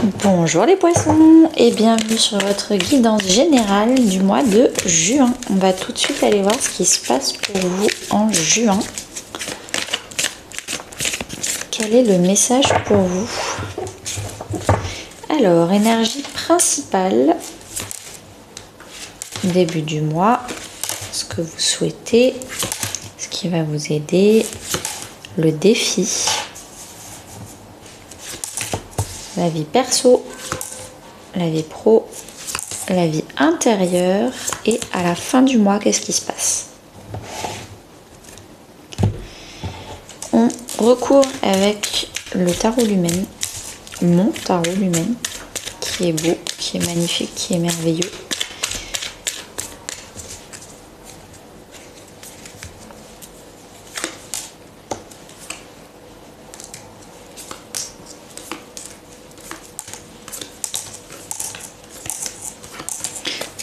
Bonjour les poissons et bienvenue sur votre guidance générale du mois de juin. On va tout de suite aller voir ce qui se passe pour vous en juin. Quel est le message pour vous? Alors, énergie principale, début du mois, ce que vous souhaitez, ce qui va vous aider, le défi, la vie perso, la vie pro, la vie intérieure et à la fin du mois, qu'est-ce qui se passe? On recourt avec le tarot lumen, mon tarot lumen, qui est beau, qui est magnifique, qui est merveilleux.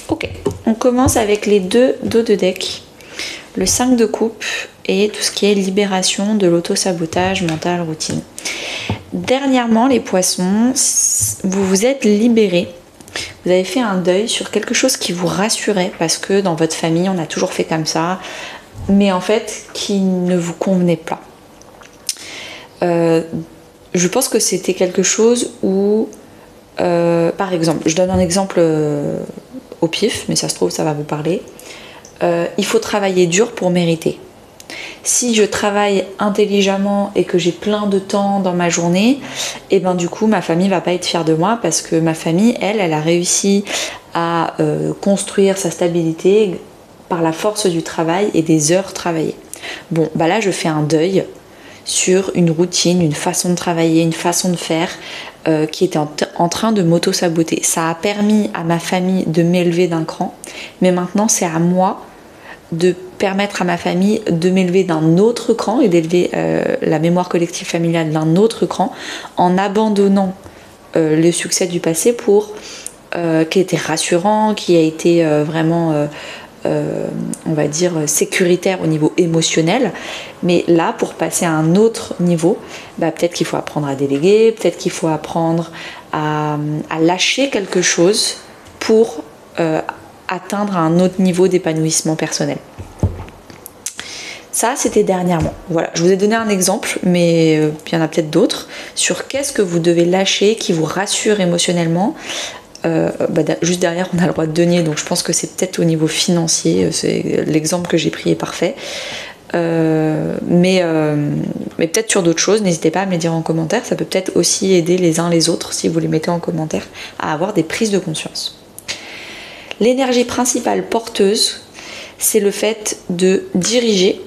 Ok, on commence avec les deux dos de deck, le 5 de coupe et tout ce qui est libération de l'auto-sabotage mental, routine. Dernièrement, les poissons, vous vous êtes libérés. Vous avez fait un deuil sur quelque chose qui vous rassurait parce que dans votre famille, on a toujours fait comme ça, mais en fait, qui ne vous convenait pas. Je pense que c'était quelque chose où, par exemple, je donne un exemple au pif, mais ça se trouve, ça va vous parler. Il faut travailler dur pour mériter. Si je travaille intelligemment et que j'ai plein de temps dans ma journée, et ben du coup ma famille va pas être fière de moi parce que ma famille, elle a réussi à construire sa stabilité par la force du travail et des heures travaillées. Bon, bah là je fais un deuil sur une routine, une façon de travailler, une façon de faire qui était en train de m'auto-saboter. Ça a permis à ma famille de m'élever d'un cran, mais maintenant c'est à moi de permettre à ma famille de m'élever d'un autre cran et d'élever la mémoire collective familiale d'un autre cran en abandonnant le succès du passé pour qui était rassurant, qui a été vraiment on va dire sécuritaire au niveau émotionnel, mais là pour passer à un autre niveau, bah, peut-être qu'il faut apprendre à déléguer, peut-être qu'il faut apprendre à lâcher quelque chose pour atteindre un autre niveau d'épanouissement personnel. Ça, c'était dernièrement. Voilà, je vous ai donné un exemple, mais il y en a peut-être d'autres, sur qu'est-ce que vous devez lâcher qui vous rassure émotionnellement. Juste derrière, on a le roi de denier, donc je pense que c'est peut-être au niveau financier. C'est l'exemple que j'ai pris est parfait. Mais peut-être sur d'autres choses, n'hésitez pas à me les dire en commentaire. Ça peut peut-être aussi aider les uns les autres, si vous les mettez en commentaire, à avoir des prises de conscience. L'énergie principale porteuse, c'est le fait de diriger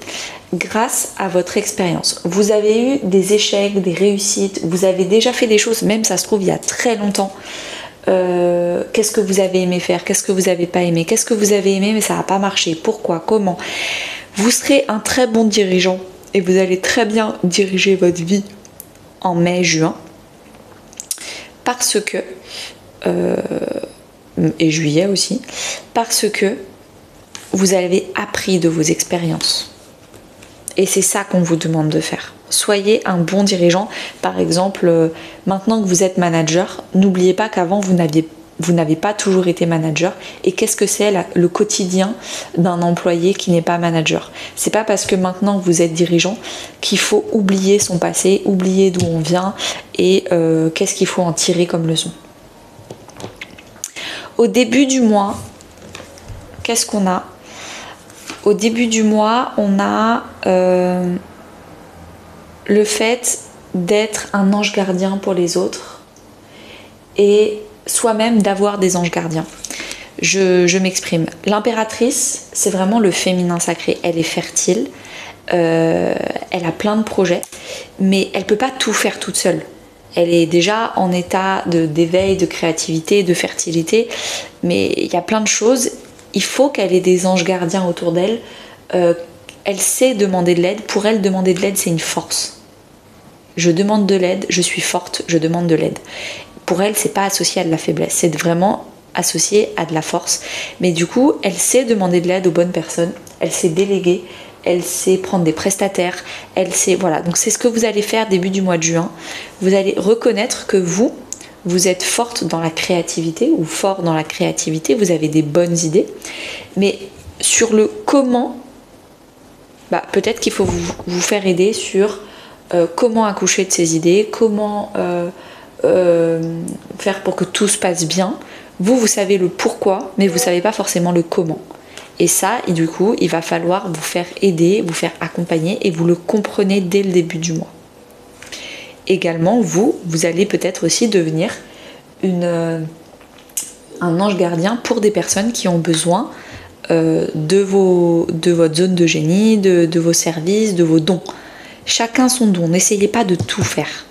grâce à votre expérience. Vous avez eu des échecs, des réussites, vous avez déjà fait des choses, même ça se trouve il y a très longtemps. Qu'est-ce que vous avez aimé faire, qu'est-ce que vous n'avez pas aimé, qu'est-ce que vous avez aimé mais ça n'a pas marché, pourquoi, comment. Vous serez un très bon dirigeant et vous allez très bien diriger votre vie en mai, juin, parce que et juillet aussi, parce que vous avez appris de vos expériences. Et c'est ça qu'on vous demande de faire. Soyez un bon dirigeant. Par exemple, maintenant que vous êtes manager, n'oubliez pas qu'avant vous n'avez pas toujours été manager. Et qu'est-ce que c'est le quotidien d'un employé qui n'est pas manager? C'est pas parce que maintenant vous êtes dirigeant qu'il faut oublier son passé, oublier d'où on vient et qu'est-ce qu'il faut en tirer comme leçon. Au début du mois, qu'est-ce qu'on a? Au début du mois, on a le fait d'être un ange gardien pour les autres et soi-même d'avoir des anges gardiens. Je m'exprime. L'impératrice, c'est vraiment le féminin sacré. Elle est fertile, elle a plein de projets, mais elle ne peut pas tout faire toute seule. Elle est déjà en état d'éveil, de créativité, de fertilité, mais il y a plein de choses. Il faut qu'elle ait des anges gardiens autour d'elle. Elle sait demander de l'aide. Pour elle, demander de l'aide, c'est une force. Je demande de l'aide, je suis forte, je demande de l'aide. Pour elle, c'est pas associé à de la faiblesse, c'est vraiment associé à de la force. Mais du coup, elle sait demander de l'aide aux bonnes personnes, elle sait déléguer, elle sait prendre des prestataires, elle sait, voilà. Donc c'est ce que vous allez faire début du mois de juin. Vous allez reconnaître que vous vous êtes forte dans la créativité ou fort dans la créativité, vous avez des bonnes idées, mais sur le comment, peut-être qu'il faut vous faire aider sur comment accoucher de ces idées, comment faire pour que tout se passe bien. Vous savez le pourquoi, mais vous ne savez pas forcément le comment. Et ça, du coup, il va falloir vous faire aider, vous faire accompagner et vous le comprenez dès le début du mois. Également, vous allez peut-être aussi devenir un ange gardien pour des personnes qui ont besoin de votre zone de génie, de vos services, de vos dons. Chacun son don, n'essayez pas de tout faire.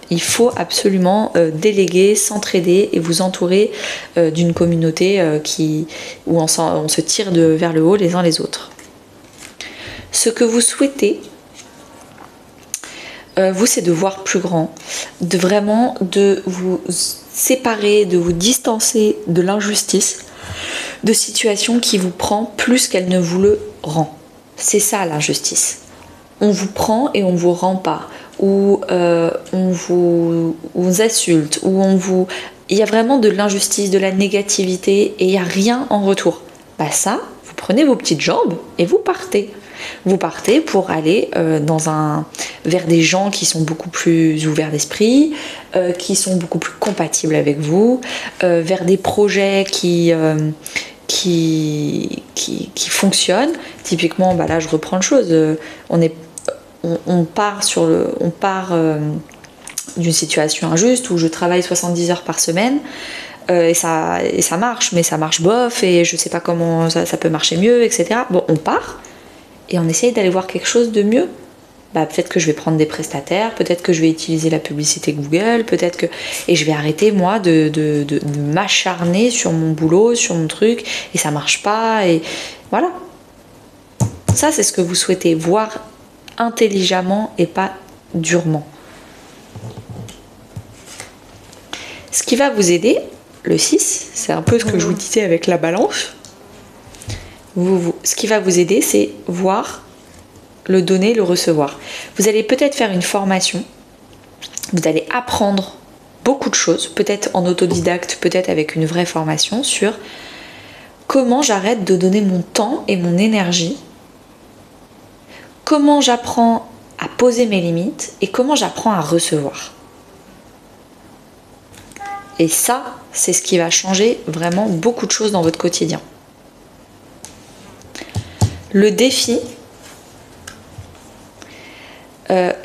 Il faut absolument déléguer, s'entraider et vous entourer d'une communauté où on se tire vers le haut les uns les autres. Ce que vous souhaitez, vous, c'est de voir plus grand, de vous séparer, de vous distancer de l'injustice, de situations qui vous prend plus qu'elle ne vous le rend. C'est ça l'injustice. On vous prend et on vous rend pas. Ou on vous insulte, il y a vraiment de l'injustice, de la négativité et il n'y a rien en retour. Ça, vous prenez vos petites jambes et vous partez. Vous partez pour aller vers des gens qui sont beaucoup plus ouverts d'esprit, qui sont beaucoup plus compatibles avec vous, vers des projets qui fonctionnent. Typiquement, là je reprends une chose, on part d'une situation injuste où je travaille 70 heures par semaine et ça marche, mais ça marche bof et je sais pas comment ça peut marcher mieux, etc. Bon, on part et on essaye d'aller voir quelque chose de mieux. Peut-être que je vais prendre des prestataires, peut-être que je vais utiliser la publicité Google, et je vais arrêter moi de m'acharner sur mon boulot, sur mon truc, et ça marche pas, et voilà. Ça, c'est ce que vous souhaitez, voir intelligemment et pas durement. Ce qui va vous aider, le 6, c'est un peu ce que je vous disais avec la balance. Ce qui va vous aider, c'est voir le donner, le recevoir. Vous allez peut-être faire une formation, vous allez apprendre beaucoup de choses, peut-être en autodidacte, peut-être avec une vraie formation sur comment j'arrête de donner mon temps et mon énergie, comment j'apprends à poser mes limites et comment j'apprends à recevoir. Et ça, c'est ce qui va changer vraiment beaucoup de choses dans votre quotidien. Le défi,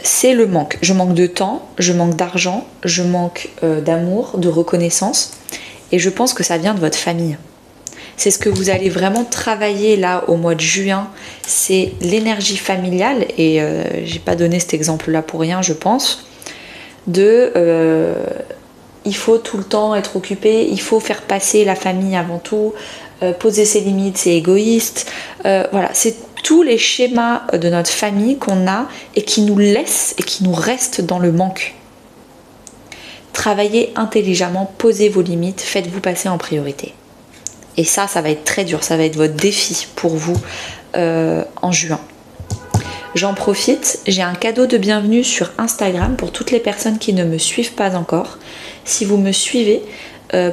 c'est le manque. Je manque de temps, je manque d'argent, je manque d'amour, de reconnaissance. Et je pense que ça vient de votre famille. C'est ce que vous allez vraiment travailler là au mois de juin. C'est l'énergie familiale. Et j'ai pas donné cet exemple-là pour rien, je pense. Il faut tout le temps être occupé, il faut faire passer la famille avant tout. Poser ses limites, c'est égoïste. Voilà, c'est tous les schémas de notre famille qu'on a et qui nous laissent et qui nous restent dans le manque. Travaillez intelligemment, posez vos limites, faites-vous passer en priorité. Et ça va être très dur, ça va être votre défi pour vous en juin. J'en profite, j'ai un cadeau de bienvenue sur Instagram pour toutes les personnes qui ne me suivent pas encore. Si vous me suivez,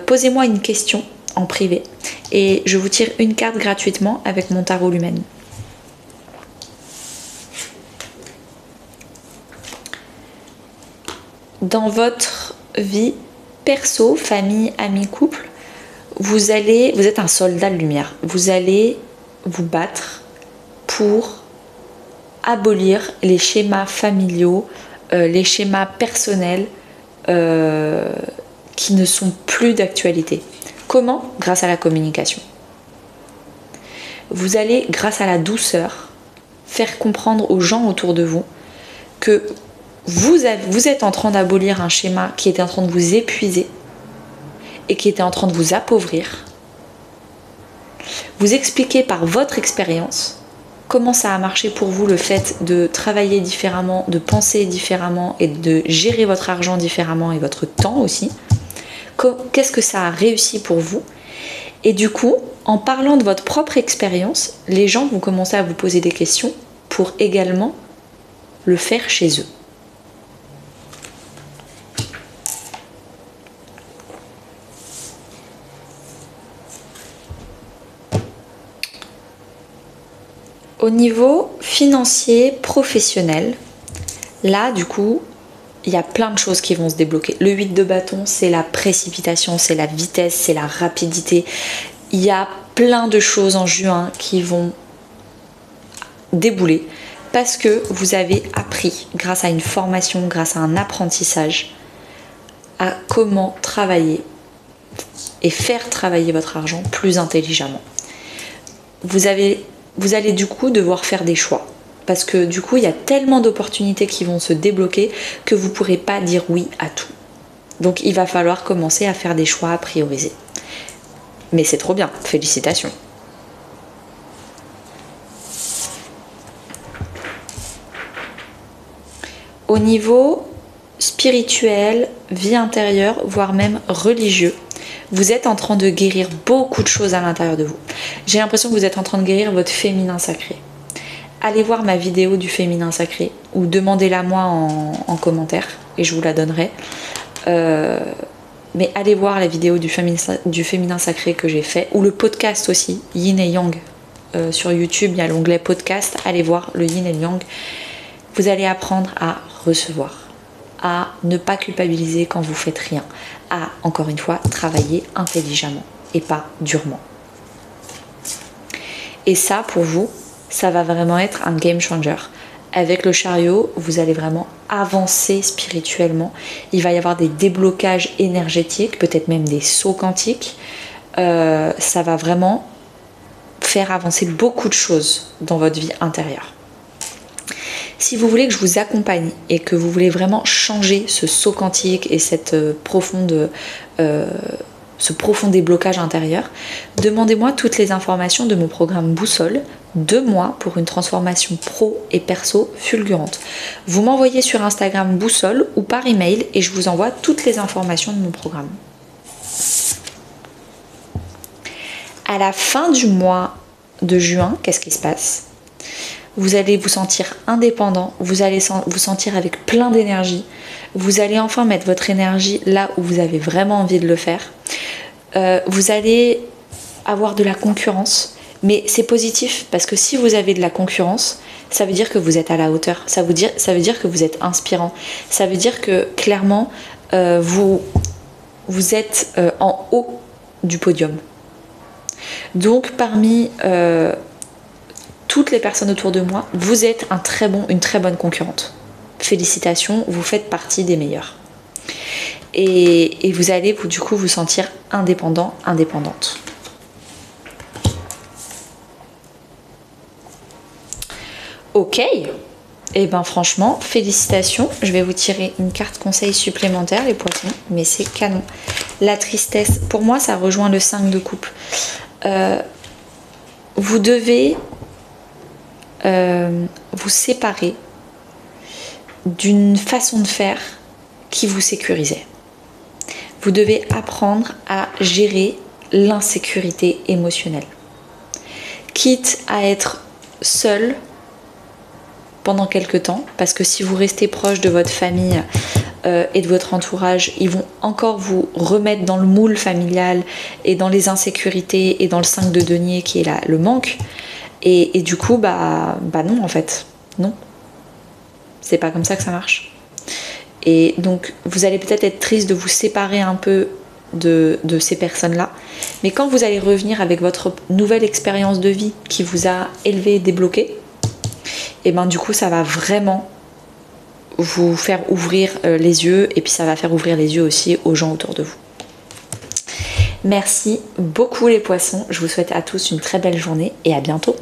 posez-moi une question en privé et je vous tire une carte gratuitement avec mon tarot Lumen. Dans votre vie perso, famille, amis, couple, vous êtes un soldat de lumière. Vous allez vous battre pour abolir les schémas familiaux, les schémas personnels qui ne sont plus d'actualité. Comment ? Grâce à la communication. Vous allez, grâce à la douceur, faire comprendre aux gens autour de vous que vous êtes en train d'abolir un schéma qui était en train de vous épuiser et qui était en train de vous appauvrir. Vous expliquez par votre expérience comment ça a marché pour vous le fait de travailler différemment, de penser différemment et de gérer votre argent différemment et votre temps aussi. Qu'est-ce que ça a réussi pour vous? Et du coup, en parlant de votre propre expérience, les gens vont commencer à vous poser des questions pour également le faire chez eux. Au niveau financier, professionnel, là du coup, il y a plein de choses qui vont se débloquer. Le 8 de bâton, c'est la précipitation, c'est la vitesse, c'est la rapidité. Il y a plein de choses en juin qui vont débouler parce que vous avez appris, grâce à une formation, grâce à un apprentissage, à comment travailler et faire travailler votre argent plus intelligemment. Vous allez du coup devoir faire des choix. Parce que du coup, il y a tellement d'opportunités qui vont se débloquer que vous ne pourrez pas dire oui à tout. Donc il va falloir commencer à faire des choix à prioriser. Mais c'est trop bien, félicitations. Au niveau spirituel, vie intérieure, voire même religieux, vous êtes en train de guérir beaucoup de choses à l'intérieur de vous. J'ai l'impression que vous êtes en train de guérir votre féminin sacré. Allez voir ma vidéo du féminin sacré ou demandez-la moi en commentaire et je vous la donnerai. Mais allez voir la vidéo du féminin sacré que j'ai fait ou le podcast aussi, Yin et Yang. Sur YouTube, il y a l'onglet podcast. Allez voir le Yin et le Yang. Vous allez apprendre à recevoir, à ne pas culpabiliser quand vous faites rien, à, encore une fois, travailler intelligemment et pas durement. Et ça, pour vous, ça va vraiment être un game changer. Avec le chariot, vous allez vraiment avancer spirituellement. Il va y avoir des déblocages énergétiques, peut-être même des sauts quantiques. Ça va vraiment faire avancer beaucoup de choses dans votre vie intérieure. Si vous voulez que je vous accompagne et que vous voulez vraiment changer ce saut quantique et ce profond déblocage intérieur, demandez-moi toutes les informations de mon programme Boussole, 2 mois pour une transformation pro et perso fulgurante. Vous m'envoyez sur Instagram Boussole ou par email et je vous envoie toutes les informations de mon programme. À la fin du mois de juin, qu'est-ce qui se passe ? Vous allez vous sentir indépendant, vous allez vous sentir avec plein d'énergie, vous allez enfin mettre votre énergie là où vous avez vraiment envie de le faire. Vous allez avoir de la concurrence, mais c'est positif parce que si vous avez de la concurrence, ça veut dire que vous êtes à la hauteur, ça veut dire que vous êtes inspirant, ça veut dire que clairement vous êtes en haut du podium. Donc parmi toutes les personnes autour de moi, vous êtes une très bonne concurrente. Félicitations, vous faites partie des meilleurs. Et vous allez du coup vous sentir indépendant, indépendante. Ok, et ben franchement, félicitations. Je vais vous tirer une carte conseil supplémentaire, les poissons, mais c'est canon. La tristesse, pour moi, ça rejoint le 5 de coupe. Vous devez vous séparer d'une façon de faire qui vous sécurisait. Vous devez apprendre à gérer l'insécurité émotionnelle. Quitte à être seul pendant quelque temps, parce que si vous restez proche de votre famille et de votre entourage, ils vont encore vous remettre dans le moule familial et dans les insécurités et dans le 5 de denier qui est là, le manque. Et du coup, bah non en fait, non. C'est pas comme ça que ça marche. Et donc, vous allez peut-être être triste de vous séparer un peu de ces personnes-là. Mais quand vous allez revenir avec votre nouvelle expérience de vie qui vous a élevé, débloqué, et ben du coup, ça va vraiment vous faire ouvrir les yeux. Et puis, ça va faire ouvrir les yeux aussi aux gens autour de vous. Merci beaucoup les poissons. Je vous souhaite à tous une très belle journée et à bientôt.